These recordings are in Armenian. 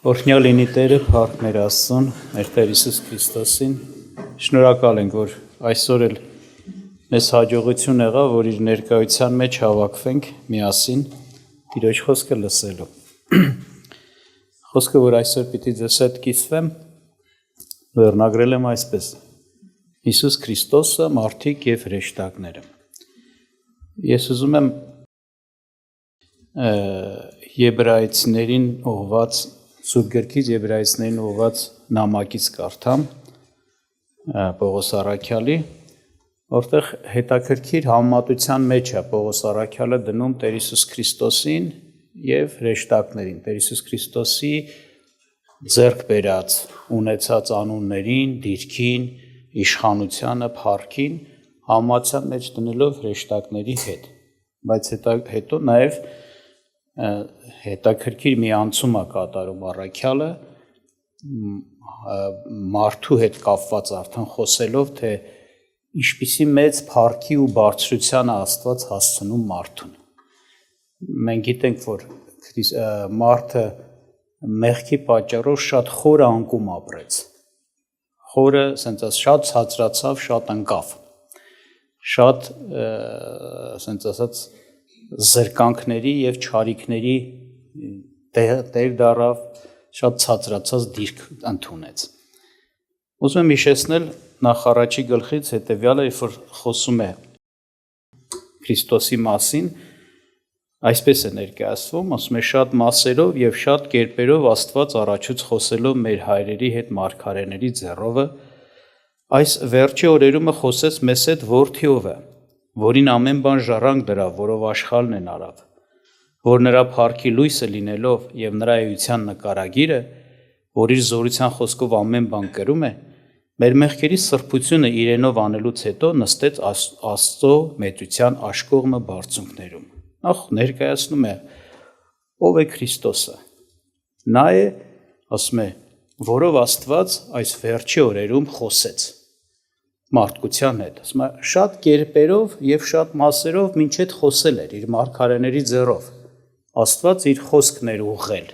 Օրհնյալ լինի Տերը, փառք մեր Աստծուն, մեր Տեր Հիսուս Քրիստոսին։ Շնորհակալ ենք, որ այսօր էլ մեզ հաջողություն եղավ, որ իր ներկայության մեջ հավաքվենք միասին Տիրոջ խոսքը լսելու։ Խոսքը, որ այսօր պիտի ձեզ հետ կիսվեմ, վերնագրել եմ այսպես. Հիսուս Քրիստոսը, մարդիկ եւ հրեշտակները։ Ես ուզում եմ Եբրայեցիներին ուղղված Սուրբ գրքից Եբրայեցիներին ուղղված նամակից կարդամ Պողոս առաքյալի, որտեղ հետաքրքիր համեմատության մեջ է Պողոս առաքյալը դնում Տեր Հիսուս Քրիստոսին եւ հրեշտակներին, Տեր Հիսուս Քրիստոսի ձեռք բերած ունեցած անուններին, դիրքին, իշխանությանը, փառքին համեմատության մեջ դնելով հրեշտակների հետ, բայց հետո նաեւ հետաքրքիր մի անցում է կատարում առաքյալը մարդու հետ կապված արդեն խոսելով, թե ինչպիսի մեծ փառքի ու բարձրության Աստված հասցնում մարդուն։ Մենք գիտենք, որ մարդը մեղքի պատճառով շատ խորը անկում ապրեց։ Խորը, ասենց շատ ցածրացավ, շատ ընկավ։ Շատ, ասենց ասած, զրկանքների եւ չարիքների տեր դառավ, շատ ցածրացած դիրք ընդունեց։ Ուզում եմ հիշեցնել նախ առաջի գլխից հետեւյալը, երբ որ խոսում է Քրիստոսի մասին, այսպես է ներկայացվում, ասում է շատ մասերով եւ շատ կերպերով Աստված առաջուց խոսելով մեր հայրերի հետ մարգարեների ձեռովը, այս վերջի օրերումը խոսեց մեզ հետ որդիով է, որին ամեն բան ժառանգ դրավ, որով աշխարհն արավ, որ նրա փառքի լույսը լինելով եւ նրա էության նկարագիրը, որ իր զորության խոսքով ամեն բան կրում է, մեր մեղքերի սրբությունը իրենով անելուց հետո նստեց Աստծո մեծության աշկողմը բարձունքներում։ Նախ ներկայացնում է ով է Քրիստոսը։ Նա է, ասում է, որով Աստված այս վերջի օրերում խոսեց մարդկության հետ, ասում է, շատ կերպերով եւ շատ մասերով մինչեդ խոսել էր իր մարգարեների ձեռով։ Աստված իր խոսքն էր ուղղել,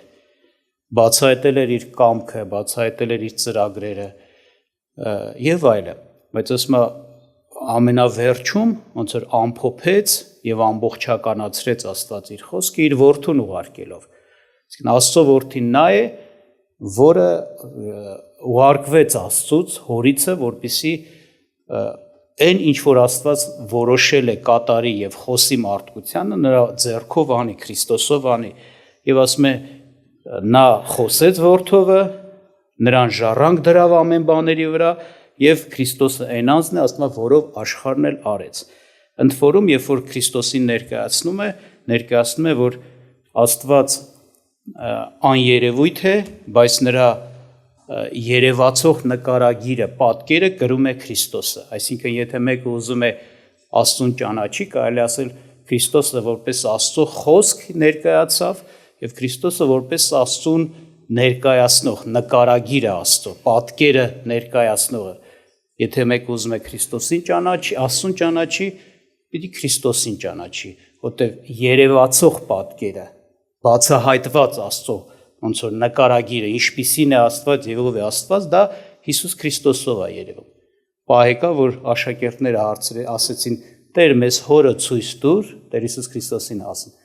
բացահայտել էր իր կամքը, բացահայտել էր իր ծրագրերը եւ այլն, բայց ասում է ամենավերջում ոնց որ ամփոփեց եւ ամբողջականացրեց Աստված իր խոսքը իր որդուն ուղարկելով։ Իսկ Աստծո որդին նա է, որը ուղարկվեց Աստծուց, հորիցը, որպեսզի այն ինչ որ Աստված որոշել է կատարի եւ խոսի մարդկությանը նրա ձեռքով անի, Քրիստոսով անի եւ ասում է նա խոսեց որդովը, նրան ժառանգ դրավ ամեն բաների վրա եւ Քրիստոսը այն անձն է, ասում է, որով աշխարհն էլ արեց։ Ընդ որում, երբ որ Քրիստոսին ներկայացնում է, որ Աստված աներևույթ է, բայց նրա երևացող նկարագիրը, պատկերը կրում է Քրիստոսը։ Այսինքն, եթե մեկը ուզում է Աստծուն ճանաչի, կարելի ասել Քրիստոսը որպես Աստծո խոսք ներկայացավ եւ Քրիստոսը որպես Աստծուն ներկայացնող, նկարագիրը Աստծո, պատկերը ներկայացնողը։ Եթե մեկը ուզում է Քրիստոսին ճանաչի, Աստծուն ճանաչի, պիտի Քրիստոսին ճանաչի, որտեղ երևացող պատկերը, բացահայտված Աստծո ոնց որ նկարագիրը, ինչպիսին է Աստված եւ ով է Աստված, դա Հիսուս Քրիստոսով է երևում։ Պահեկա, որ աշակերտները ասեցին. Տեր մեզ հորը ցույց տուր, Տեր Հիսուս Քրիստոսին ասին։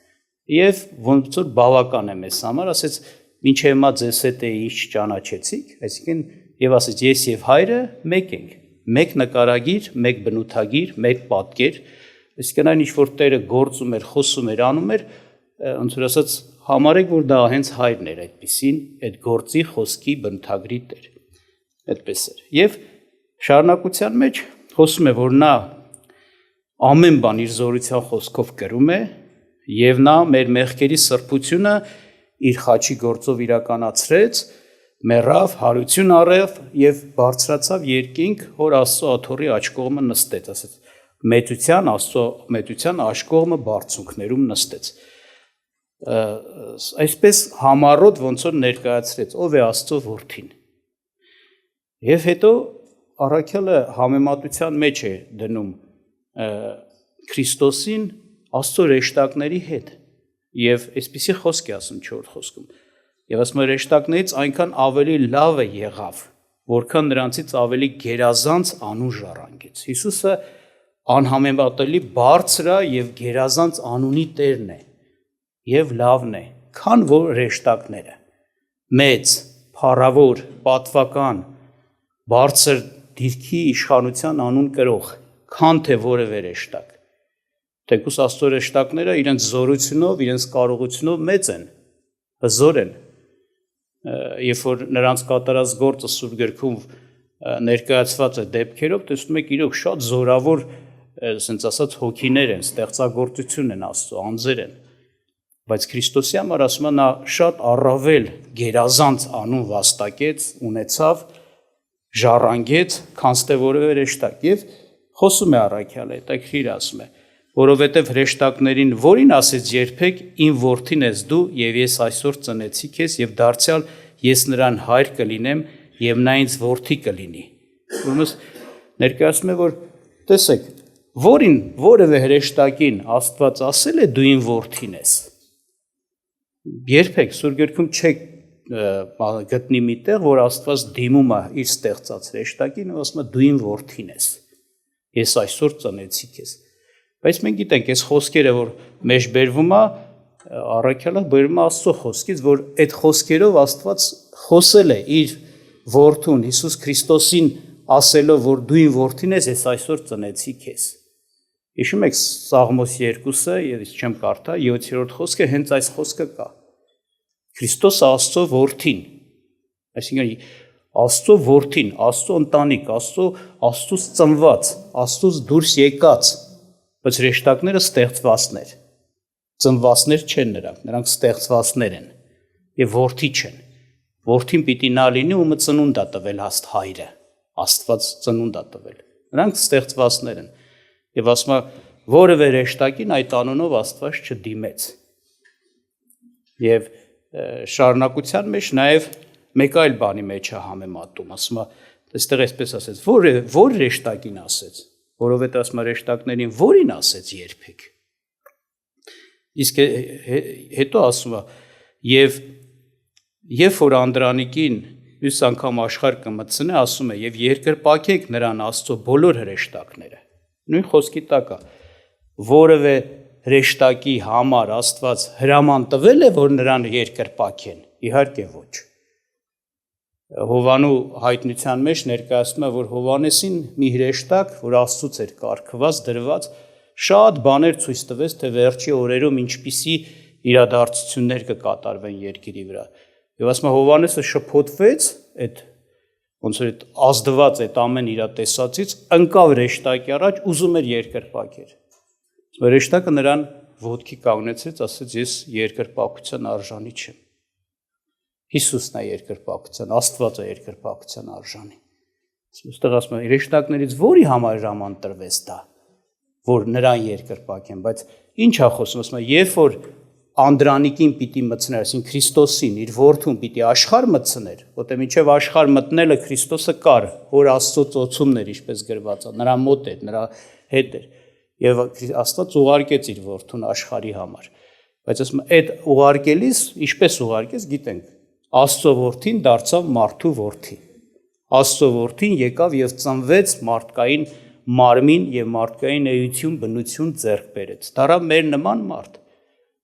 Եվ ոնց որ բավական է մեզ համար, ասեց, մինչև հիմա ձեզ հետ ինչ ճանաչեցիք, այսինքն եւ ասեց, ես եւ հայրը մեկ ենք, մեկ նկարագիր, մեկ բնութագիր, մեկ պատկեր, այսինքն այն ինչ որ Տերը գործում էր, խոսում էր, անում էր, ոնց որ ասած համարեք, որ դա հենց հայրն էր այդպիսին, այդ գործի, խոսքի, բնութագրի Տեր։ Այդպես էր։ Եվ շարունակության մեջ խոսում է, որ նա ամեն բան իր զորության խոսքով կրում է եւ նա մեր մեղքերի սրբությունը իր խաչի գործով իրականացրեց, մեռավ, հարություն առավ եւ բարձրացավ երկինք, հոր Աստծո աթոռի աջ կողմը նստեց, ասեց, մեծության Աստծո մեծության աջ կողմը բարձունքներում նստեց։ Այսպես համառոտ ոնց որ ներկայացրեց ով է Աստծո որդին։ Եվ հետո առաքյալը համեմատության մեջ է դնում Քրիստոսին Աստծո հրեշտակների հետ եւ այսպիսի խոսք է ասում 4 խոսքում Եվ ասում հրեշտակներից այնքան ավելի լավը եղավ, որքան նրանցից ավելի գերազանց անուն ժառանգեց։ Հիսուսը անհամեմատելի բարձր է եւ գերազանց անունի Տերն է եւ լավն է, քան որ հրեշտակները։ Մեծ, փառավոր, պատվական, բարձր դիրքի իշխանության անուն կրող, քան թե որևէ հրեշտակ։ Թեկուզ Աստծո հրեշտակները իրենց զորությունով, իրենց կարողությունով մեծ են, հզոր են։ Երբ որ նրանց կատարած գործը Սուրբ գրքում ներկայացված է դեպքերով, տեսնում եք իրոք շատ զորավոր, ասենց ասած, հոգիներ են, ստեղծագործություն են Աստծո, անձեր են։ Բայց Քրիստոսի համար ասում է նա շատ առավել գերազանց անուն վաստակեց, ունեցավ, ժառանգեց, քան թե որևէ հրեշտակ։ Եվ խոսում է առաքյալը, հետաքրքիր ասում է, որովհետև հրեշտակներին որին ասեց երբեք իմ որդին ես դու եւ ես այսօր ծնեցի քեզ եւ դարձյալ ես նրան հայր կլինեմ եւ նա ինձ որդի կլինի։ Ուրեմն ներկայացնում է, որ տեսեք, որին որևէ հրեշտակին Աստված ասել է դու իմ որդին ես։ Երբեք Սուրբ գրքում չեք գտնի մի տեղ, որ Աստված դիմում է իր ստեղծած հրեշտակին ու ասում է դու իմ որդին ես։ Ես այսօր ծնեցի քեզ։ Բայց մենք գիտենք, այս խոսքերը, որ մեջ բերվում է, առաքյալը բերում է Աստծո խոսքից, որ այդ խոսքերով Աստված խոսել է իր որդուն Հիսուս Քրիստոսին ասելով, որ դու իմ որդին ես, ես այսօր ծնեցի քեզ։ Հիշում եք Սաղմոս 2-ը, ես չեմ կարդա, 7-րդ խոսքը հենց այս խոսքը կա։ Քրիստոսը Աստծո որդին, այսինքն Աստծո որդին, Աստծո ընտանիք, Աստծուց ծնված, Աստծուց դուրս եկած, բայց հրեշտակները ստեղծվածներ, ծնվածներ չեն նրանք ստեղծվածներ են եւ որդի չեն։ Որդին պիտի նա լինի, ումը ծնունդ է տվել հայրը, Աստված ծնունդ է տվել։ Նրանք ստեղծվածներ են։ Եվ ասում է, որևէ հրեշտակին այդ անունով Աստված չդիմեց։ Եվ շարունակության մեջ նաև մեկ այլ բանի մեջ է համեմատում, ասում է, այստեղ այսպես ասեց, որ հրեշտակին ասեց, որովհետև ասում է հրեշտակներին որին ասեց երբեք։ Իսկ հետո ասում է, եւ որ Անդրանիկին մյուս անգամ աշխարհ կմտցնե, ասում է, եւ երկրպագեք նրան Աստծո բոլոր հրեշտակները։ Նույն խոսքի տակ է, որևէ հրեշտակի համար Աստված հրաման տվել է, որ նրան երկրպագեն, իհարկե ոչ։ Հովանու հայտնության մեջ ներկայացնում է, որ Հովանեսին մի հրեշտակ, որ Աստծուց էր կարգված, դրված, շատ բաներ ցույց տվեց, թե վերջի օրերում ինչպիսի իրադարձություններ կկատարվեն երկրի վրա։ Եվ ասում է Հովանեսը շփոթվեց այդ ոնց որ այդ ազդված այդ ամեն իր տեսածից, ընկավ հրեշտակի առաջ, ուզում էր երկրպագեր։ Հրեշտակը նրան ոտքի կանգնեցրեց, ասեց ես երկրպագության արժանի չեմ։ Հիսուսն է երկրպագության, Աստված է երկրպագության արժանի։ Այստեղ ասում է հրեշտակներից որի համար հրաման տրվեց դա, որ նրան երկրպագեն, բայց ինչ է խոսում, ասում է, երբ որ Անդրանիկին պիտի մտցներ, այսինքն Քրիստոսին, իր որդուն պիտի աշխարհ մտցներ, որտեղ մինչև աշխարհ մտնելը Քրիստոսը կար, որ Աստծո ծոցումներ, ինչպես գրված է, նրա մոտ էր, նրա հետ էր, եւ Աստված ուղարկեց իր որդուն աշխարհի համար։ Բայց ասում է, այդ ուղարկելիս, ինչպես ուղարկեց, գիտենք, Աստծո որդին դարձավ մարդու որդի։ Աստծո որդին եկավ եւ ծնվեց մարդկային մարմին եւ մարդկային էություն, բնություն ձեռք բերեց։ Դառավ մեր նման մարդ։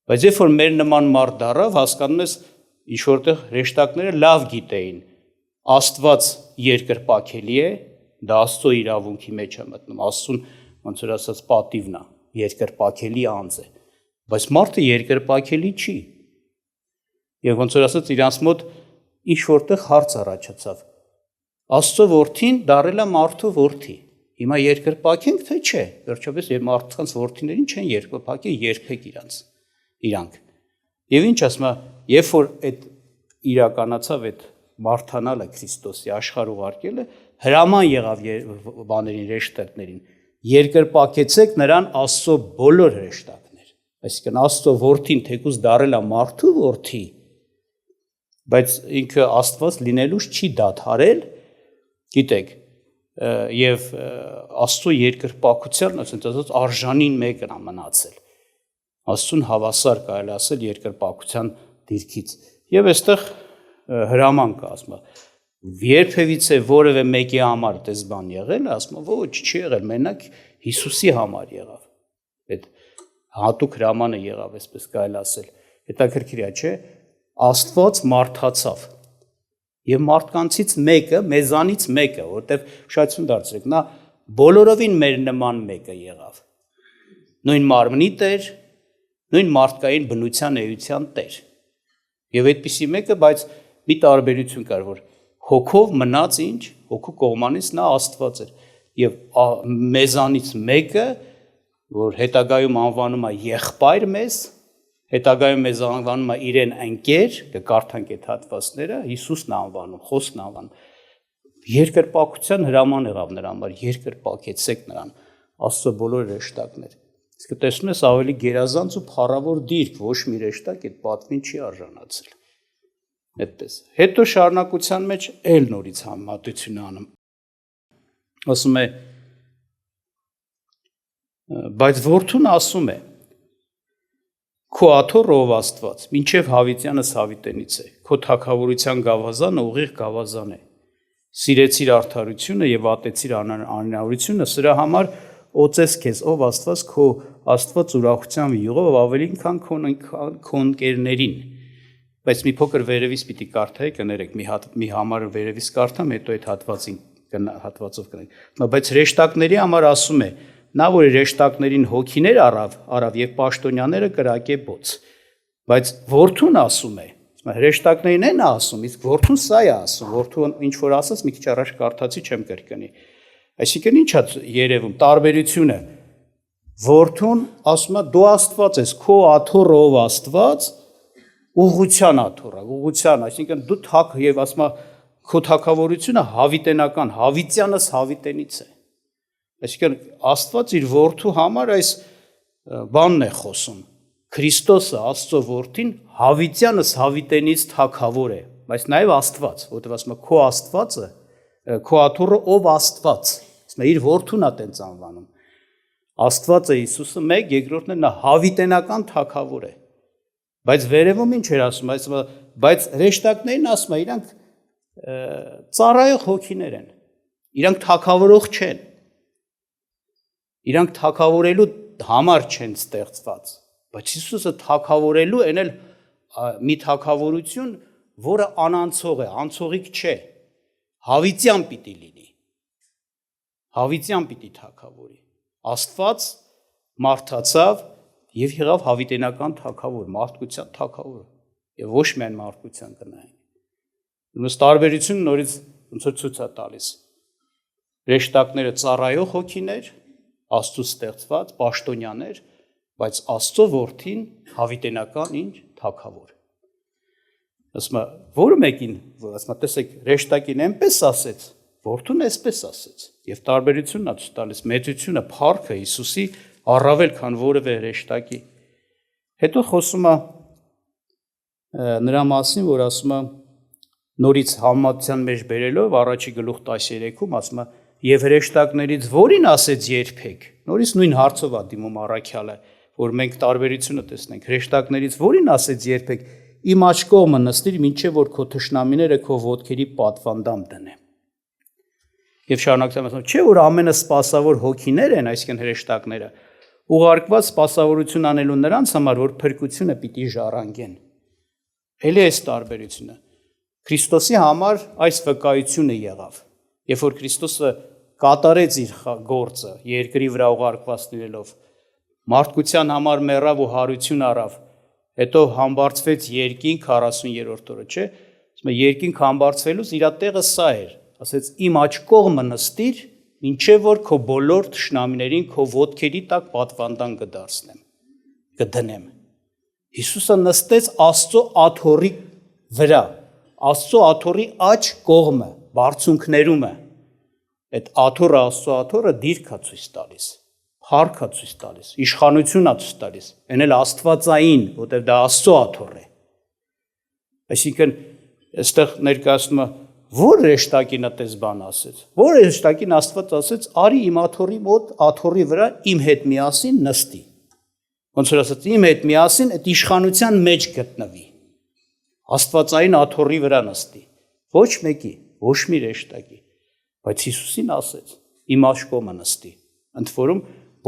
Բայց երբ որ մեր նման մարդ դառավ, հասկանում ես, ինչ որտեղ հրեշտակները լավ գիտեին, Աստված երկրպագելի է, դա Աստծո իրավունքի մեջ է մտնում, Աստծուն ոնց որ ասած պատիվն է, երկրպագելի անձ է, բայց մարդը երկրպագելի չի։ Եվ ոնց որ ասած իրանց մոտ ինչ որտեղ հարց առաջացավ։ Աստծո որդին դառել է մարդու որդի։ Հիմա երկրպագենք թե չէ։ Վերջապես եւ մարդկանց որդիներին չեն երկրպագի երբեք իրանք։ Եվ ինչ ասում է, երբ որ այդ իրականացավ այդ մարդանալը Քրիստոսի աշխարհ ուղարկելը, հրաման եղավ բաներին հրեշտակներին, երկրպագեցեք նրան Աստծո բոլոր հրեշտակներ։ Այսինքն Աստծո որդին թեկուզ դառել է մարդու որդի, բայց ինքը Աստված լինելուց չի դադարել, գիտեք, եւ Աստծո երկրպագության, ասած արժանին մեկն է մնացել։ Աստծուն հավասար կարելի ասել երկրպագության դիրքից։ Եվ այստեղ հրաման կա, ասում է, երբևիցե որևէ մեկի համար դες բան եղել, ասում է, ոչ, չի եղել, մենակ Հիսուսի համար եղավ։ Այդ հատուկ հրամանը եղավ, այսպես կարելի ասել։ Հետաքրքիր է, չէ՞, Աստված մարդացավ։ Եվ մարդկանցից մեկը, մեզանից մեկը, որտեղ ուշադրություն դարձրեք, նա բոլորովին մեր նման մեկը եղավ։ Նույն մարմնի տեր, նույն մարդկային բնության էության տեր։ Եվ այդպիսի մեկը, բայց մի տարբերություն կար, որ հոգով մնաց ինչ, հոգու կողմանից նա Աստված էր։ Եվ մեզանից մեկը, որ հետագայում անվանում է եղբայր մեզ, հետագայում մեզ անվանում է իրեն ընկեր, կկարդանք այդ հատվածները, Հիսուսն անվանում, խոսքն անվանում։ Երկրպագության հրաման եղավ նրա համար, երկրպագեցեք նրան, Աստծո բոլոր հրեշտակներ։ Իսկ տեսնում ես ավելի գերազանց ու փառավոր դիրք, ոչ մի հրեշտակ այդ պատվին չի արժանացել։ Այդպես։ Հետո շարունակության մեջ էլ նորից համատություն անում։ Ասում է, բայց որդուն ասում է, քո աթոռը ով Աստված, մինչև հավիտյանս հավիտենից է, քո թագավորության գավազանը ուղիղ գավազան է։ Սիրեցիր արդարությունը եւ ատեցիր անարյունությունը, սրա համար օծես քեզ, ով Աստված, քո Աստված ուրախությամբ յուղով ավելին քան քո ընկերներին։ Բայց մի փոքր վերևից պիտի կարդայի, կներեք, մի համար վերևից կարդամ, հետո այդ հատվածով կներեք։ Բայց հրեշտակների համար ասում է, նա որ հրեշտակներին հոգիներ արավ եւ պաշտոնյաները կրակե բոց։ Բայց որդուն ասում է, հրեշտակներին են ասում, իսկ որդուն սա է ասում, որդուն ինչ որ ասած մի քիչ առաջ կարդացի չեմ կրկնի։ Այսինքն ի՞նչ է երևում տարբերությունը։ Որդուն ասում է դու Աստված ես, քո աթոռը ով Աստված, ուղղության աթոռը, ուղղության, այսինքն դու թակ եւ ասում է քո թակավորությունը հավիտենական, հավիտյանս հավիտենից է։ Այսինքն Աստված իր որդու համար այս բանն է խոսում։ Քրիստոսը Աստծո որդին հավիտյանս հավիտենից թագավոր է, բայց նաև Աստված, որտեղ ասում է քո Աստվածը, քո աթոռը ով Աստված, ասում է իր որդուն է տենց անվանում։ Աստվածը Հիսուսը մեկ, երկրորդն է նա հավիտենական թագավոր է։ Բայց վերևում ինչ էր ասում, բայց հրեշտակներին ասում է իրանք ծառայող հոգիներ են, իրանք թագավորող չեն, իրանք թագավորելու համար չեն ստեղծված, բայց Հիսուսը թագավորելու են էլ մի թագավորություն, որը անանցող է, անցողիկ չէ, հավիտյան պիտի լինի, հավիտյան պիտի թագավորի, Աստված մարդացավ և եղավ հավիտենական թագավոր, մարդկության թագավոր, և ոչ միայն մարդկության կնայենք։ Ուրեմն տարբերությունը նորից ոնց որ ցույց է տալիս։ Հրեշտակները ծառայող հոգիներ, Աստծուց ստեղծված պաշտոնյաներ, բայց Աստծո որդին հավիտենական ինչ թագավոր։ Ասում է, որը մեկին, ասում է, տեսեք, հրեշտակին այնպես ասեց, որդուն այսպես ասեց, և տարբերությունն է ցույց տալիս մեծությունը, փառքը Հիսուսի առավել քան որևէ հրեշտակի։ Հետո խոսում է նրա մասին, որ ասում է նորից համեմատության մեջ բերելով առաջի գլուխ 13-ում ասում է եւ հրեշտակներից որին ասեց երբեք։ Նորից նույն հարցով է դիմում առաքյալը, որ մենք տարբերությունը տեսնենք։ Հրեշտակներից որին ասեց երբեք իմ աջ կողմը նստիր, մինչև որ քո թշնամիները քո ոտքերի պատվանդամ դնեմ։ Եվ շարունակում ասում, չէ՞ որ ամենը սպասավոր հոգիներ են, այսինքն հրեշտակները, ուղարկված սպասավորություն անելու նրանց համար, որ փրկությունը պիտի ժառանգեն։ Էլի այս տարբերությունը։ Քրիստոսի համար այս վկայությունը եղավ։ Երբ որ Քրիստոսը կատարեց իր գործը երկրի վրա ուղարկված լինելով, մարդկության համար մեռավ ու հարություն առավ, հետո համբարձվեց երկինք 40-րդ օրը, չէ՞։ Ասում է երկինք համբարձվելուց իր տեղը սա էր, ասեց իմ աջ կողմը նստիր, մինչև որ քո բոլոր թշնամիներին քո ոտքերի տակ պատվանդան կդնեմ։ Հիսուսը նստեց Աստծո աթոռի վրա, Աստծո աթոռի աջ կողմը, բարձունքներումը։ Այդ աթոռը, Աստծո աթոռը դիրք է ցույց տալիս, փառք է ցույց տալիս, իշխանություն է ցույց տալիս, այն էլ աստվածային, որտեղ դա Աստծո աթոռ է։ Այսինքն, այստեղ ներկայացնում է որ հրեշտակին այդպես բան ասեց, որ հրեշտակին Աստված ասեց, արի իմ աթոռի մոտ, աթոռի վրա իմ հետ միասին նստի։ Ոնց որ ասած, իմ հետ միասին այդ իշխանության մեջ գտնվի։ Աստվածային աթոռի վրա նստի։ Ոչ մեկի, ոչ մի ռեշտակի, բայց Հիսուսին ասեց. իմ աշկոմը նստի, ընդ որում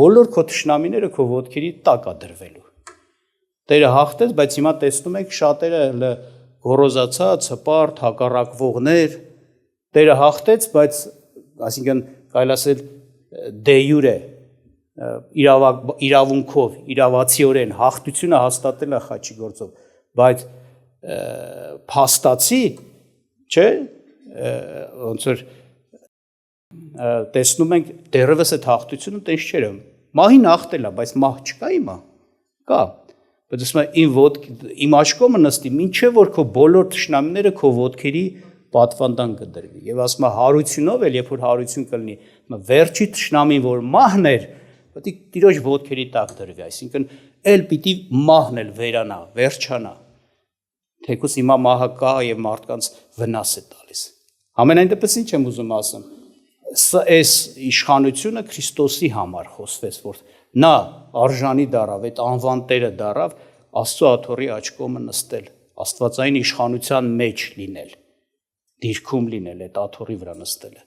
բոլոր քո թշնամիները քո ոտքերի տակ է դրվելու։ Տերը հաղթեց, բայց հիմա տեսնում եք շատերը գոռոզացած, հպարտ, հակառակվողներ, Տերը հաղթեց, բայց այսինքն կարելի ասել դե յուրե իրավունքով, իրավացիորեն հաղթությունը հաստատել է խաչի գործով, բայց փաստացի, չէ, ոնց որ տեսնում ենք դեռևս այդ հաղթությունը տես չէր։ Մահին հաղթել է, բայց մահ չկա հիմա։ Կա։ Բայց ասում եմ իմ աշկոմը նստի, ինչե որ քո բոլոր թշնամիները քո ոտքերի պատվանդան կդրվի։ Եվ ասում եմ հարությունով էլ, երբ որ հարություն կլինի, վերջի թշնամին, որ մահն էր, պետք է Տիրոջ ոտքերի տակ դրվի, այսինքն էլ պիտի մահն էլ վերանա, վերջանա։ Թեկուզ հիմա մահը կա եւ մարդկանց վնաս է տալիս։ Ամենայն դեպս ինչ եմ ուզում ասեմ, այս իշխանությունը Քրիստոսի համար խոսվեց, որ նա արժանի դարավ, այդ անվան Տերը դարավ Աստծո աթոռի աջ կողմը նստել, Աստվածային իշխանության մեջ լինել, դիրքում լինել, այդ աթոռի վրա նստելը։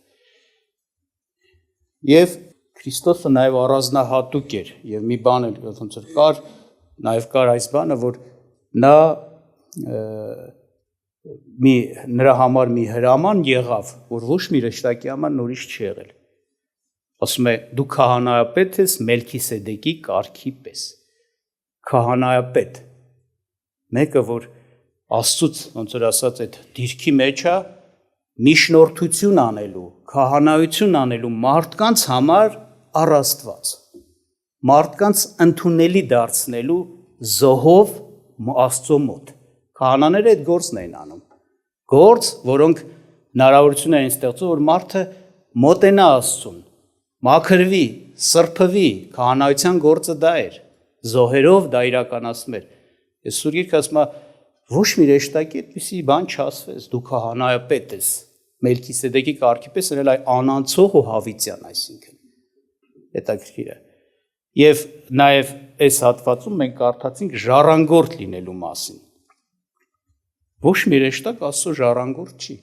Եվ Քրիստոսը նաև առանձնահատուկ էր, եւ մի բան էլ ոնց որ կար, նաև կար այս բանը, որ նա նրա համար մի հրաման եղավ, որ ոչ մի ռեշտակի համար նորից չի եղել։ Ասում է դու քահանայապետ ես Մելքիսեդեկի կարգի պես։ Քահանայապետ, մեկը որ Աստծուց ոնց որ ասած այդ դիրքի մեջ է միջնորդություն անելու, քահանայություն անելու մարդկանց համար առ Աստված, մարդկանց ընդունելի դարձնելու զոհով Աստծո մոտ։ Քահանաները այդ գործն էին անում։ Գործ, որոնք հնարավորություն էին ստեղծում, որ մարդը մոտենա Աստծուն, մաքրվի, սրբվի, քահանայության գործը դա էր։ Զոհերով դա իրականացում էր։ Այս Սուրբ Գիրքը ասում է, ոչ մի ռեշտակի այդպիսի բան չասվեց, դու քահանայապետ ես, Մելքիսեդեկի կարգի պես էլ այ անանցող ու հավիտյան, այսինքն։ Հետաքրքիր է։ Եվ նաև այս հատվածում մենք կարդացինք ժառանգորդ լինելու մասին։ Ոչ մի ռեշտակ Աստծո ժառանգորդ չի։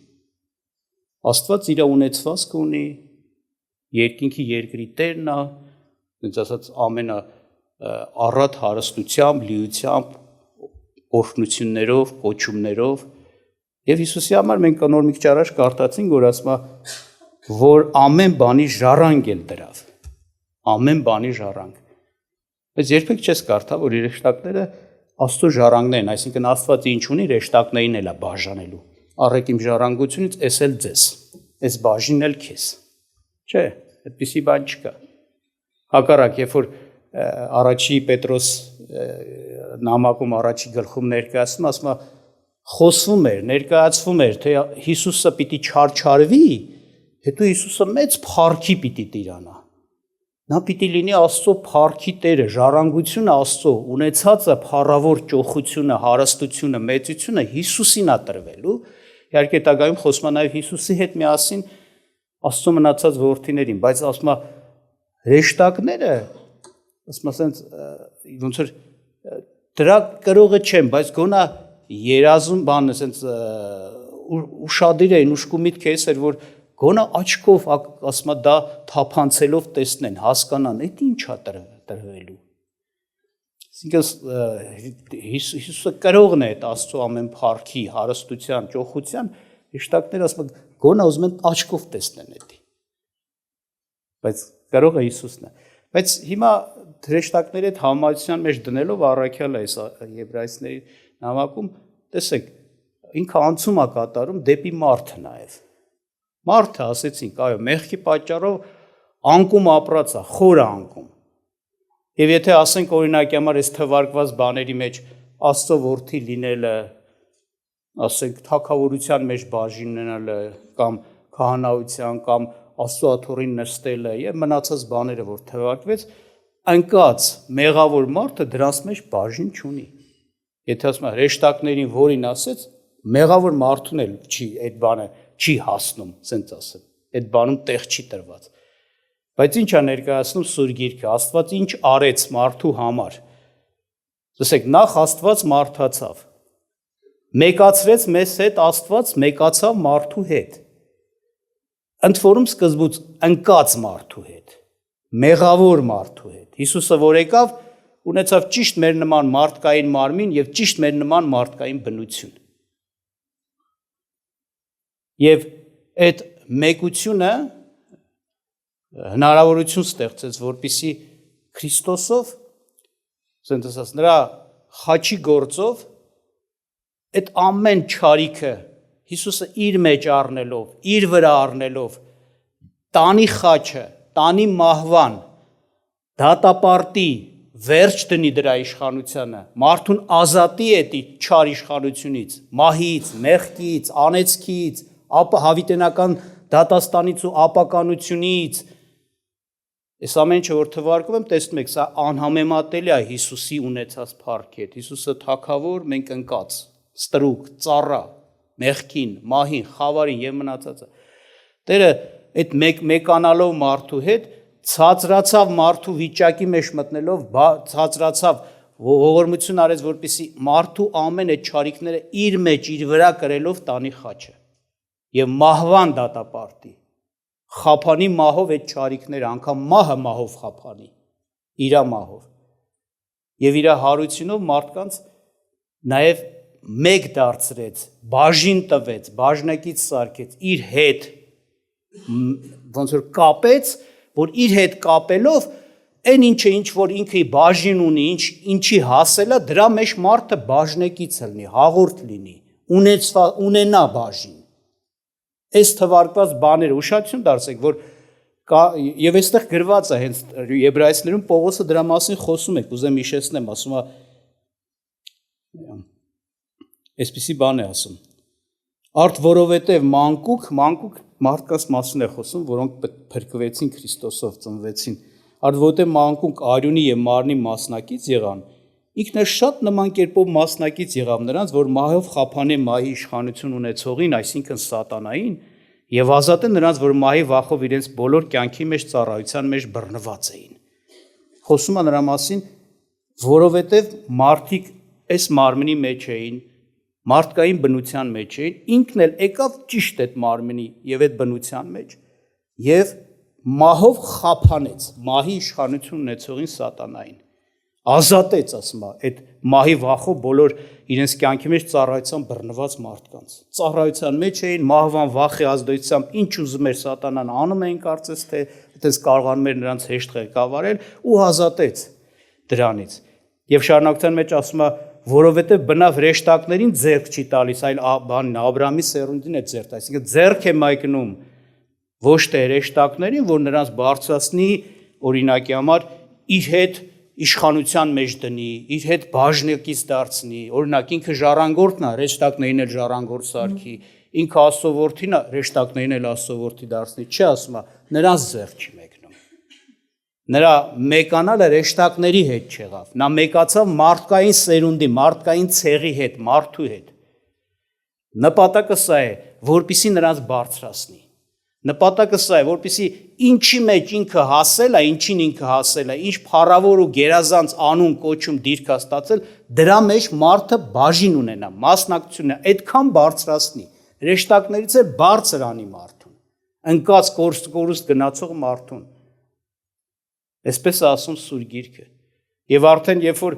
Աստված իր ունեցվածքը ունի, երկինքի երկրի տերն է, ինձ ասած ամենը առատ հարստությամբ, լիությամբ, օրհնություններով, կոչումներով, եւ Հիսուսի համար մենք նոր մի քիչ առաջ կարդացինք, որ ասում է, որ ամեն բանի ժառանգ էլ դրավ, ամեն բանի ժառանգ։ Բայց երբեք չես կարդա, որ ռեշտակները Աստծո ժառանգներն, այսինքն Աստված ինչ ունի, ռեշտակներին էլ է բաժանելու։ Առեք իմ ժառանգությունից, էս էլ ձեզ, այս բաժինն էլ քեզ։ Չէ, այդպիսի բան չկա։ Հակառակ, երբ որ առաջի Պետրոս նամակում առաջի գլխում ներկայացնում, ասում է, խոսվում էր, ներկայացվում էր, թե Հիսուսը պիտի չարչարվի, հետո Հիսուսը մեծ փառքի պիտի տիրանա։ Նա պիտի լինի Աստծո փառքի Տերը, ժառանգությունը Աստծո, ունեցածը փառավոր ճոխությունը, հարստությունը, մեծությունը Հիսուսին է տրվելու։ Իհարկե հետագայում խոսում է նաև Հիսուսի հետ միասին Աստծո մնացած որդիներին, բայց ասում է ռեշտակները, ասում ասենց ոնց որ դրա կրողը չեմ, բայց գոնա երազում բան, ասենց ուշադիր էին, ուշքու միտք էս էր, որ գոնա աչքով, ասում դա թափանցելով տեսնեն, հասկանան, այդ ինչ է տրվելու։ Այսինքն Հիսուսը կրողն է այդ Աստծո ամեն փառքի, հարստության, ճոխության, ռեշտակները ասում են, գոնա ուզում են աչքով տեսնեն դա։ Բայց կրողը Հիսուսն է։ Բայց հիմա ռեշտակների այդ համացության մեջ դնելով առաքյալը այս եբրայեցիների նամակում, տեսեք, ինքը անցում է կատարում դեպի մարդը նաև։ Մարդը ասեցինք, այո, մեղքի պատճառով անկում ապրած է, խորը անկում։ Եվ եթե ասենք օրինակի համար այս թվարկված բաների մեջ Աստծո որդի լինելը, ասենք թագավորության մեջ բաժինելը կամ քահանայության կամ Աստծո աթոռին նստելը եւ մնացած բաները, որ թվարկվեց, անկած մեղավոր մարդը դրանց մեջ բաժին չունի։ Եթե ասում է ռեշտակներին որին ասեց, մեղավոր մարդուն էլ չի այդ բանը չի հասնում, ասենց ասեմ, այդ բանում տեղ չի տրված։ Բայց ինչ է ներկայացնում Սուրբ Գիրքը, Աստված ինչ արեց մարդու համար։ Տեսեք, նախ Աստված մարդացավ, Մեկացրեց մեզ հետ Աստված, մեկացավ մարդու հետ։ Ընդ որում սկզբուց ընկած մարդու հետ, մեղավոր մարդու հետ։ Հիսուսը որ եկավ, ունեցավ ճիշտ մեր նման մարդկային մարմին եւ ճիշտ մեր նման մարդկային բնություն։ Եվ այդ մեկությունը հնարավորություն ստեղծեց, որպեսզի Քրիստոսով, ասենք ասած, նրա խաչի գործով այդ ամեն չարիքը Հիսուսը իր մեջ առնելով, իր վրա առնելով, տանի խաչը, տանի մահվան, դատապարտի, վերջ դնի դրա իշխանությանը, մարդուն ազատի էտի չար իշխանությունից, մահից, մեղքից, անեծքից, հավիտենական դատաստանից ու ապականությունից։ Այս ամեն ինչը որ թվարկում եմ, տեսնում եք, սա անհամեմատելի է Հիսուսի ունեցած փառքի հետ։ Հիսուսը թագավոր, մենք ընկած, ստրուկ, ծառա, մեղքին, մահին, խավարին եւ մնացածը։ Տերը այդ մեկանալով մարդու հետ ցածրացավ մարդու վիճակի մեջ մտնելով, ցածրացավ, ողորմություն արեց, որպեսզի մարդու ամեն այդ չարիքները իր մեջ, իր վրա կրելով տանի խաչը եւ մահվան դատապարտի։ Խափանի մահով այդ չարիքները, անգամ մահը մահով խափանի, իրա մահով։ Եվ իր հարությունով մարդկանց նաեւ մեկ դարձրեց, բաժին տվեց, բաժնակից սարքեց, իր հետ ոնց որ կապեց, որ իր հետ կապելով այն ինչը ինչ որ ինքը բաժին ունի, ինչի հասել է, դրա մեջ մարդը բաժնակից լինի, հաղորդ լինի, ունենա բաժին։ Այս թվարկված բաները ուշադրություն դարձեք, որ եւ այստեղ գրված է հենց Եբրայեցիներում Պողոսը դրա մասին խոսում է, կուզեմ հիշեցնեմ, ասում է այսպիսի բան է ասում. Արդ որովհետև մանկուկ մարդկանց մասին է խոսում, որոնք փրկվեցին Քրիստոսով, ծնվեցին։ Արդ որովհետև մանկուկ արյունի եւ մարմնի մասնակից եղան, ինքն էլ շատ նման կերպով մասնակից եղավ նրանց, որ մահով խափանե մահի իշխանություն ունեցողին, այսինքն սատանային, եւ ազատե նրանց, որ մահի վախով իրենց բոլոր կյանքի մեջ ծառայության մեջ բռնված էին։ Խոսում է նրա մասին, որովհետև մարդիկ այս մարմնի մեջ էին, մարդկային բնության մեջ էին, ինքն էլ եկավ ճիշտ այդ մարմնի եւ այդ բնության մեջ եւ մահով խափանեց, մահի իշխանություն ունեցողին սատանային, ազատեց, ասում է, այդ մահի վախով բոլոր իրենց կյանքի մեջ ծառայության բռնված մարդկանց։ Ծառայության մեջ էին, մահվան վախի ազդեցությամբ ինչ ուզում էր սատանան անում էին, կարծես թե այդպես կարողանում էր նրանց հեշտ ղեկավարել ու ազատեց դրանից։ Եվ շարունակության մեջ ասում է, որովհետև բնավ հրեշտակներին ձեռք չի տալիս, այլ բանին Աբրահամի սերունդին է ձեռք, այսինքն ձեռք է մայկնում ոչ թե հրեշտակներին, որ նրանց բարձրացնի օրինակի համար իր հետ իշխանության մեջ դնի, իր հետ բաժնեկից դարձնի, օրինակ ինքը ժառանգորդն է, հրեշտակներին էլ ժառանգորդ սարքի, ինքը Աստծո որդին է, հրեշտակներին էլ Աստծո որդի դարձնի, չի ասում է, նրանց ձեռք չի մեկնում։ Նրա մեկանալը հրեշտակների հետ չեղավ, նա մեկացավ մարդկային սերունդի, մարդկային ցեղի հետ, մարդու հետ։ Նպատակը սա է, որպեսզի նրանց բարձրացնի։ Նպատակը սա է, որպեսզի ինչի մեջ ինքը հասել է, ինչին ինքը հասել է, ինչ փառավոր ու գերազանց անուն կոչում դիրք ստացել, դրա մեջ մարդը բաժին ունենա, մասնակցություն է, այդքան բարձրացնի, հրեշտակներից է բարձր անի մարդուն, ընկած կորուստ գնացող մարդուն։ Այսպես է ասում Սուրբ Գիրքը։ Եվ արդեն երբ որ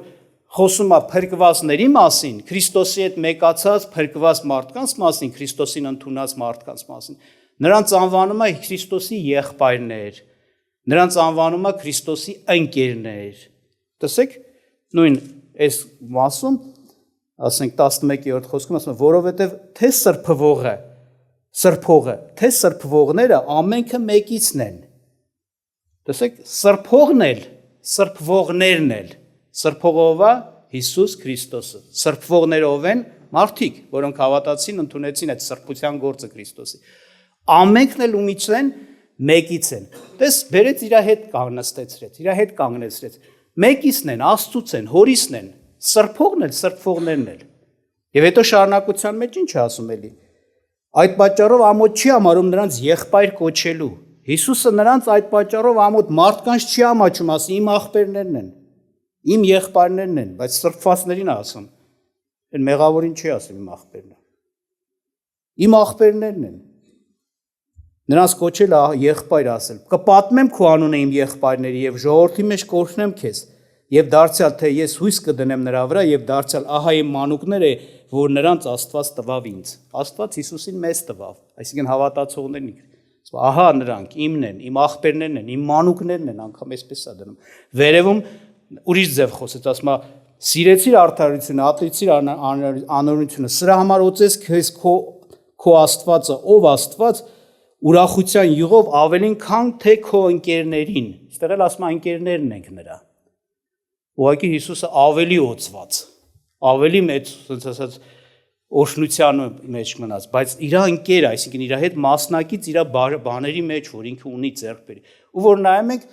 խոսում է փրկվածների մասին, Քրիստոսի հետ մեկացած փրկված մարդկանց մասին, Քրիստոսին ընդունած մարդկանց մասին, նրանց անվանում է Քրիստոսի եղբայրներ, նրանց անվանում է Քրիստոսի ընկերներ։ Տեսեք, նույն այս մասում, ասենք 11-րդ խոսքում ասում է, որովհետև թե սրբողը, թե սրբվողները ամենքը մեկիցն են։ Տեսեք, սրբվողներն էլ, սրբողովը Հիսուս Քրիստոսը, սրբվողներով են մարդիկ, որոնք հավատացին, ընդունեցին այդ սրբության գործը Քրիստոսի։ Ամենքն էլ ումից են, մեկից են։ Տես, բերեց իր հետ կանգնեցրեց, մեկիցն են, Աստծուց են, հորիսն են, սրբողն էլ, սրբվողներն էլ։ Եվ հետո շարունակության մեջ ինչ է ասում էլի։ Այդ պատճառով ամոթ չի համարում նրանց եղբայր կոչելու։ Հիսուսը նրանց այդ պատճառով ամոթ մարդկանց չի ամաչում, ասի իմ աղբերներն են, իմ եղբայրներն են, բայց սրբվածներին է ասում։ Այն մեղավորին չի ասում իմ աղբերն է։ Իմ աղբերներն են։ Նրանց կոչել եղբայր ասել։ Կպատմեմ քո անունը իմ եղբայրների եւ ժողովրդի մեջ կօրհնեմ քեզ։ Եվ դարձյալ թե ես հույս կդնեմ նրա վրա եւ դարձյալ ահա իմ մանուկները, որ նրանց Աստված տվավ ինձ։ Աստված Հիսուսին մեզ տվավ, այսինքն հավատացողներին։ Ահա նրանք իմն են, իմ աղբերներն են, իմ մանուկներն են, անգամ այսպես է դնում։ Վերևում ուրիշ ձև խոսեց, ասում է. «Սիրեցիր արդարությունը, ատեցիր անօրենությունը, սրա համար օծես քեզ քո Աստվածը, ով Աստված, ուրախության յուղով ավելին քան թե քո ընկերներին»։ Այստեղ էլ ասում է ընկերներն ենք նրա։ Ուղղակի Հիսուսը ավելի օծված, ավելի մեծ, ասած ասած, օրհնության մեջ մնաց, բայց իր ընկերը, այսինքն իր հետ մասնակից իր բաների մեջ, որ ինքը ունի ձեռք բերի։ Ու որ նայում ենք,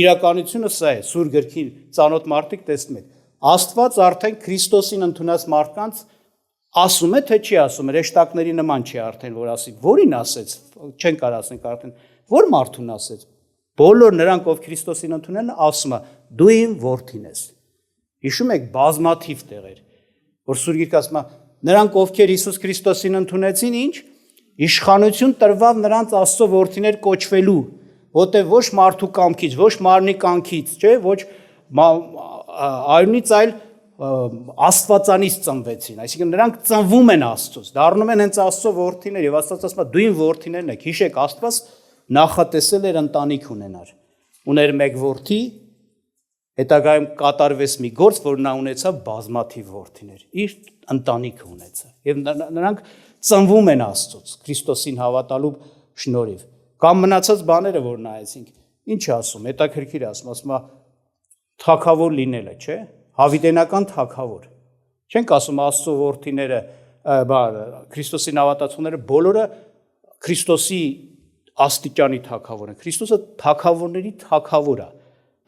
իրականությունը սա է, Սուրբ գրքի ծանոթ մարդիկ տեսնում են։ Աստված արդեն Քրիստոսին ընդունած մարդկանց ասում է, թե չի ասում, հրեշտակների նման չի արդեն, որ ասի, որին ասեց, չեն կարող ասենք արդեն, որ մարդուն ասեց։ Բոլոր նրանք, ով Քրիստոսին ընդունել են, ասում է, դու իմ որդին ես։ Հիշում եք բազմաթիվ տեղեր, որ Սուրբ Գիրքը ասում է, նրանք, ովքեր Հիսուս Քրիստոսին ընդունեցին, ինչ իշխանություն տրվավ նրանց Աստծո որդիներ կոչվելու, որտեղ ոչ մարդու կամքից, ոչ մարմնի կամքից, չէ, ոչ արյունից, այլ Աստվածանից ծնվեցին, այսինքն նրանք ծնվում են Աստծոց, դառնում են հենց Աստծո որդիներ, եւ Աստված ասում է, դու իմ որդիներն եք։ Հիշեք, Աստված նախատեսել էր ընտանիք ունենար, ուներ մեկ որդի, հետագայում կատարվեց մի գործ, որ նա ունեցավ բազմաթիվ որդիներ, իր ընտանիքը ունեցավ, եւ նրանք ծնվում են Աստծոց, Քրիստոսին հավատալու շնորհիվ։ Կամ մնացած բաները, որ նայեցինք, ինչ ասում, հետաքրքիր ասում է թագավոր լինելը, չէ՞, հավիտենական թագավոր։ Չենք ասում Աստծո որդիները, Քրիստոսին հավատացողները բոլորը Քրիստոսի աստիճանի թագավոր են։ Քրիստոսը թագավորների թագավոր է,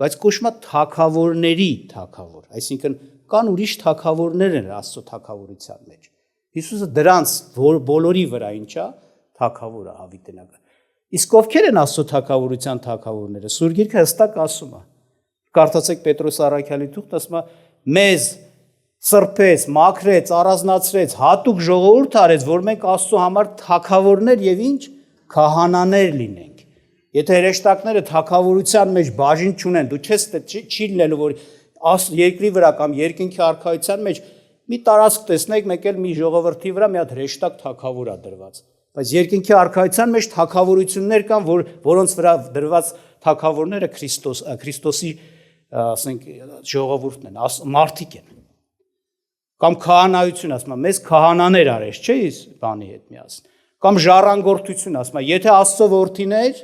բայց կոչվում է թագավորների թագավոր, այսինքն կան ուրիշ թագավորներ են Աստծո թագավորության մեջ։ Հիսուսը դրանց բոլորի վրա ինչա թագավոր է հավիտենական։ Իսկ ովքեր են Աստծո թագավորության թագավորները։ Սուրբ Գիրքը հստակ ասում է։ Կարդացեք Պետրոս առաքյալի թուղթը, ասում է. մեզ սրբեց, մաքրեց, առանձնացրեց, հատուկ ժողովուրդ արեց, որ մենք Աստծո համար թագավորներ եւ ինչ քահանաներ լինենք։ Եթե հրեշտակները թագավորության մեջ բաժին չունեն, դու չես չի լինելու, որ երկրի վրա կամ երկինքի արքայության մեջ մի տարածք տեսնեք, մեկ էլ մի ժողովրդի վրա մի հատ հրեշտակ թագավոր է դրված։ Բայց երկինքի արքայության մեջ թագավորություններ կան, որոնց վրա դրված թագավորները Քրիստոսի, ասենք, ժողովուրդն են, մարդիկ են։ Կամ քահանայություն, ասում է, մեզ քահանաներ արեց, չէ՞ իս բանի հետ միասին։ Կամ ժառանգորդություն, ասում է, եթե Աստծո որդիներ,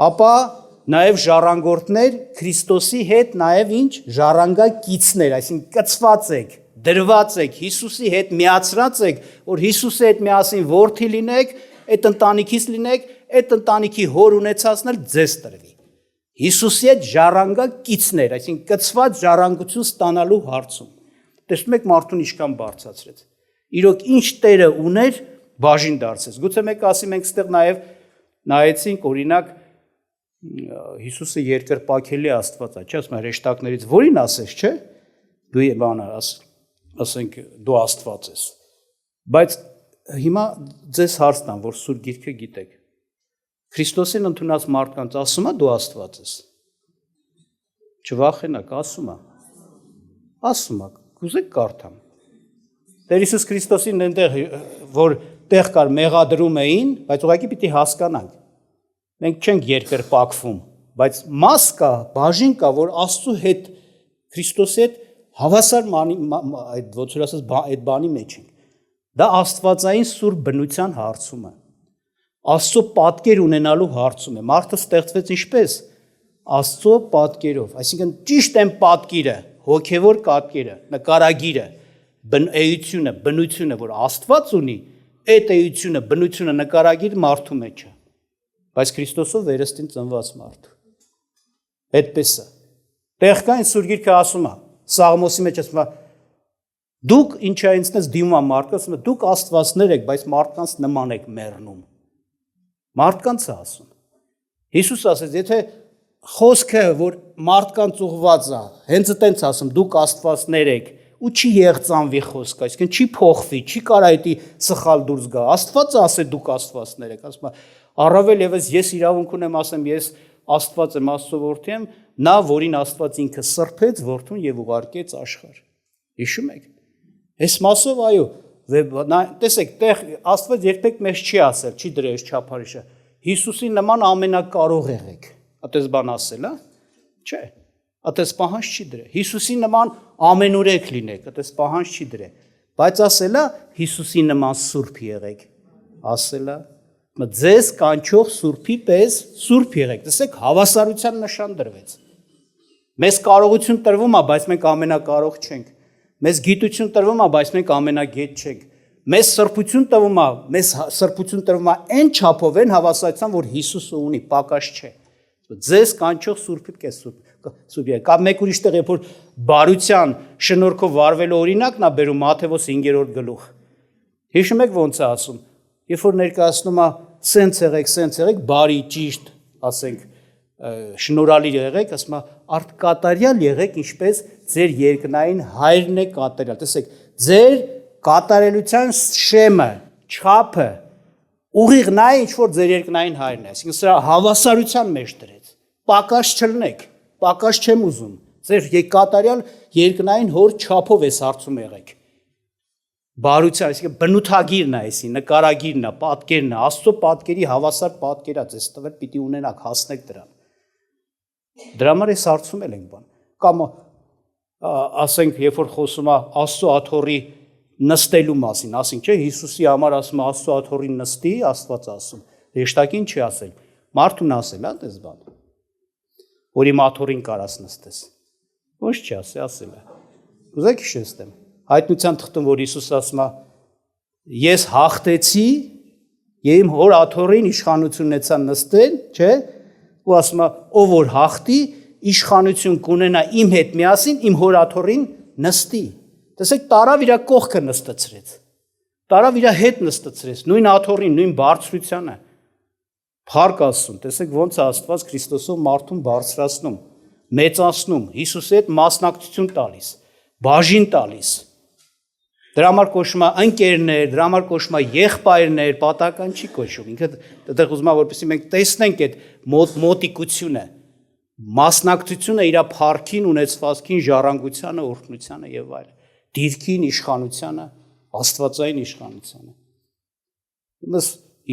ապա նաև ժառանգորդներ Քրիստոսի հետ նաև ինչ ժառանգակիցներ, այսինքն կծված եք, դրված եք, Հիսուսի հետ միացրած եք, որ Հիսուսի հետ միասին որդի լինեք, այդ ընտանիքից լինեք, այդ ընտանիքի հոր ունեցածն էլ ձեզ տրվի։ Հիսուսի հետ ժառանգակիցներ, այսինքն կծված ժառանգություն ստանալու հարցում։ Տեսնում եք մարդուն ինչքան բարձրացրեց։ Իրոք ինչ Տերը ուներ, բաժին դարձեց։ Գուցե մեկ ասի, մենք ստեղ նաև նայեցինք, օրինակ, Հիսուսը երկրպագելի Աստված է, չէ՞, ասում հրեշտակներից որին ասես, չէ՞, դու բանը ասենք դու Աստված ես։ Բայց հիմա ձեզ հարց տամ, որ Սուրբ Գիրքը գիտեք։ Քրիստոսին ընդունած մարդկանց ասում է դու Աստված ես։ Չվախենաք, ասում է։ Ասում է, կուզեք կարդամ։ Տեր Հիսուս Քրիստոսին այնտեղ, որ տեղ կար մեղադրում էին, բայց ուղղակի պիտի հասկանանք։ Մենք չենք երկրպագվում, բայց մաս կա, բաժին կա, որ Աստծո հետ, Քրիստոսի հետ հավասար այդ ոնց որ ասած այդ բանի մեջ ենք։ Դա աստվածային սուրբ բնության հարցում է։ Աստծո պատկեր ունենալու հարցում է։ Մարդը ստեղծվեց ինչպես։ Աստծո պատկերով, այսինքն ճիշտ են պատկերը, հոգևոր պատկերը, նկարագիրը, էությունը, բնությունը, որ Աստված ունի, այդ էությունը, բնությունը, նկարագիր մարդու մեջ է։ Բայց Քրիստոսով վերստին ծնված մարդ։ Այդպես է։ Տեղ կային Սուրբ Գիրքը ասում է, Սաղմոսի մեջ ասում է, դուք ինչա ինձնից դիմում է մարդկանց, ասում է, դուք աստվածներ եք, բայց մարդկանց նման եք մեռնում։ Մարդկանց է ասում։ Հիսուս ասեց, եթե խոսքը, որ մարդկանց ուղղված է, հենց այդպես ասում, դուք աստվածներ եք, ու չի եղծանվի խոսքը, այսինքն չի փոխվի, չի կարա դա սխալ դուրս գա։ Աստված ասե դուք աստվածներ եք, ասում է, առավել եւս ես իրավունք ունեմ ասեմ, ես Աստված եմ, Աստծո որդի եմ, նա, որին Աստված ինքը սրբեց որդուն եւ ուղարկեց աշխարհ։ Հիշում եք։ Այս մասով այո, տեսեք, տեղ Աստված երբեք մեզ չի ասել, չի դրել այս չափարիշը։ Հիսուսի նման ամենակարող եղեք։ Այդպես բան ասել, հա։ Չէ։ Այդպես պահանջ չի դրել։ Հիսուսի նման ամենուրեք լինեք, այդպես պահանջ չի դրել։ Բայց ասելա Հիսուսի նման սուրբ եղեք։ Ասելա ձեզ կանչող սուրբի պես սուրբ եղեք։ Տեսեք, հավասարության նշան դրվեց։ Մեզ կարողություն տրվում է, բայց մենք ամենակարող չենք։ Մեզ գիտություն տրվում է, բայց մենք ամենագետ չենք։ Մեզ սրբություն տրվում է, այն չափով են հավասարության, որ Հիսուսը ունի, պակաս չէ։ Ձեզ կանչող սուրբի պես սուրբ եղեք։ Կամ մեկ ուրիշ տեղ, երբ որ բարության շնորհքով վարվելու օրինակն է բերում Մատթեոս 5-րդ գլուխ։ Հիշում եք ոնց է ասում։ Երբ որ ներկայացնում է սենց եղեք, բարի, ճիշտ, ասենք, շնորհալի եղեք, ասում է, արտկատարյալ եղեք, ինչպես ձեր երկնային հայրն է կատարյալ։ Տեսեք, ձեր կատարելության շեմը, չափը, ուղիղն է, ինչ որ ձեր երկնային հայրն է, այսինքն սրա հավասարության մեջ դրեց։ Պակաս չլնեք, պակաս չեմ ուզում։ Ձեր կատարյալ երկնային հոր չափով էս հարցում եղեք։ Բարության, այսինքն բնութագիրն է, այսի նկարագիրն է, պատկերն է, Աստծո պատկերի հավասար պատկեր է ձեզ տվել, պիտի ունենաք, հասնեք դրան։ Դրա համար էս հարցում ենք բան։ Կամ ասենք, երբ որ խոսում է Աստծո աթոռի նստելու մասին, ասենք, չէ, Հիսուսի համար ասում է Աստծո աթոռին նստի, Աստված ասում։ Հեշտակին չի ասել։ Մարդուն ասել, հա, դες բան։ Որ իմ աթոռին կարաս նստես։ Ոչ չի ասել է։ Ուզեք հիշեցնեմ։ Հայտնության թղթում, որ Հիսուսը ասում է, ես հաղթեցի եւ իմ հոր աթոռին իշխանություն ունեցա նստել, չէ՞, ու ասում է, ով որ հաղթի, իշխանություն կունենա իմ հետ միասին, իմ հոր աթոռին նստի։ Տեսեք, տարավ իր կողքը նստեցրեց։ Տարավ իր հետ նստեցրեց, նույն աթոռին, նույն բարձրությանը։ Փառք Աստծուն, տեսեք ոնց է Աստված Քրիստոսով մարդուն բարձրացնում, մեծացնում, Հիսուսի հետ մասնակցություն տալիս, բաժին տալիս։ Դրա համար կոչվում է ընկերներ, դրա համար կոչվում է եղբայրներ, պատահական չի կոչվում։ Ինքը դեռ ուզում է, որպեսզի մենք տեսնենք այդ մոտիկությունը, մասնակցությունը իր փառքին, ունեցվածքին, ժառանգությանը, օրհնությանը եւ այլն, դիրքին, իշխանությանը, աստվածային իշխանությանը։ Իմս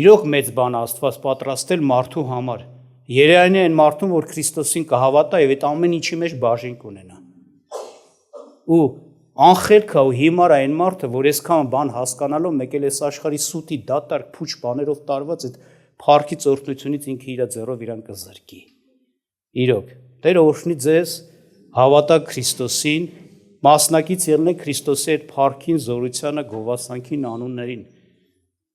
իրոք մեծ բան է Աստված պատրաստել մարդու համար։ Երևանի այն մարդուն, որ Քրիստոսին կհավատա եւ այդ ամեն ինչի մեջ բաժին կունենա։ Ու անխելքը ու հիմար այն մարդը, որ այսքան բան հասկանալով մեկ էլ այս աշխարհի սուտի դատարկ փուչ բաներով տարված այդ փառքի ծորտնությունից ինքը իր ձեռով իրան կզրկի։ Իրոք, Տերը օրհնի ձեզ, հավատաք Քրիստոսին, մասնակից եղնեք Քրիստոսի այդ փառքին, զորությանը, գովասանքին, անուններին,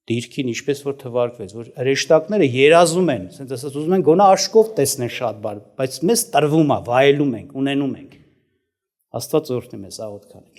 դիրքին, ինչպես որ թվարկվեց, որ հրեշտակները երազում են, ասենց ասած ուզում են գոնե աշկով տեսնեն շատ բան, բայց մեզ տրվում է, վայելում ենք, ունենում ենք։ Աստված օրհնի մեզ, աղոթք անենք։